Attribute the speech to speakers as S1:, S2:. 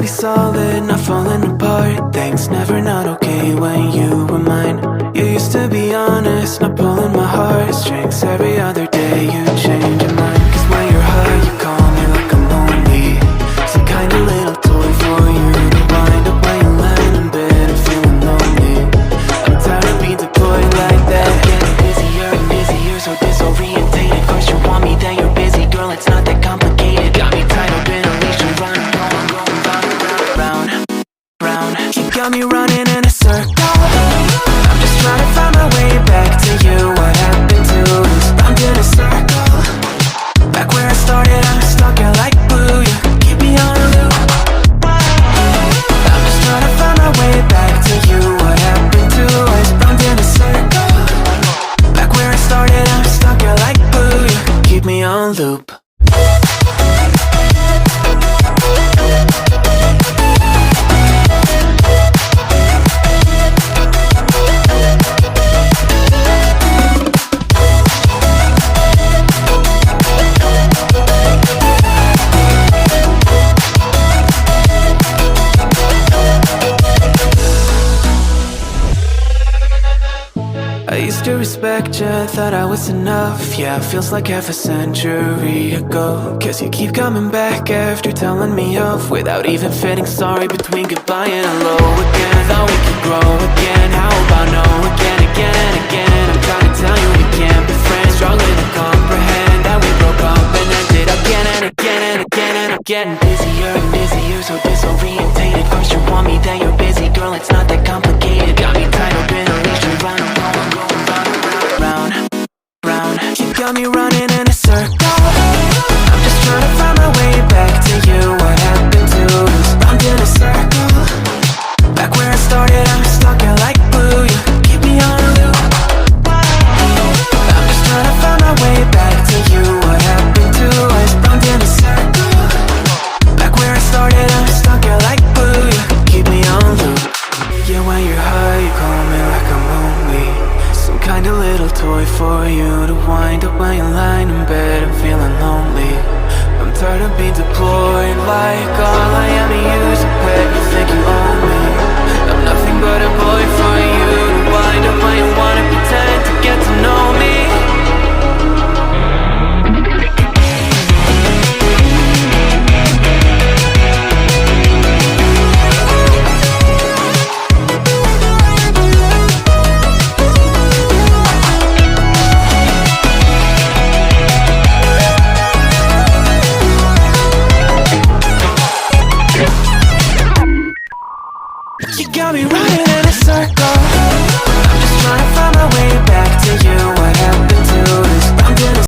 S1: be solid, not falling apart. Things never not okay when you were mine. You used to be honest, not pulling my heartstrings. Every other day you change your mind. Cause when you're high you call me like I'm lonely. Some kind of little toy for you to wind up when you land in bed and feeling lonely. I'm tired of being deployed like that. I'm getting busier and busier, so disorientated. First you want me, then you're busy. Girl, it's not that complicated. Got me tied up in a leash and running, going round and round, round. You got me running in a circle. I'm just trying to find my way back to you. What happened to us? Round in a circle. Back where I started, I'm stuck out like glue. You keep me on a loop. I'm just trying to find my way back to you. What happened to us? Round in a circle. Back where I started, I'm stuck out like glue. You keep me on loop. I used to respect you, thought I was enough. Yeah, feels like half a century ago. Guess you keep coming back after telling me off, without even feeling sorry between goodbye and hello again. Thought we could grow again, how about no again, again and again. I'm trying to tell you we can't be friends, struggling to comprehend that we broke up and ended again and again and again. And I'm getting busier and busier, so disorientated. First you want me, then you're busy. Girl, it's not that complicated. Got me tied up in a leash and running, you got me running in a circle. I'm just trying to find my way back to you. What happened to us? Round in a circle. Back where I started, I'm stuck out like glue. You keep me on a loop. I'm just trying to find my way back to you. What happened to us? Round in a circle. Back where I started, I'm stuck out like glue. You keep me on loop. Yeah, when you're high, you call me like I'm lonely. Some kind of little toy for you to wind up when you're lying in bed and feeling lonely. I'm tired of being deployed like all I am to you is a pet. You think you own me? I'm nothing but a boy for you to wind up when you wanna pretend to get to know me. You got me running in a circle.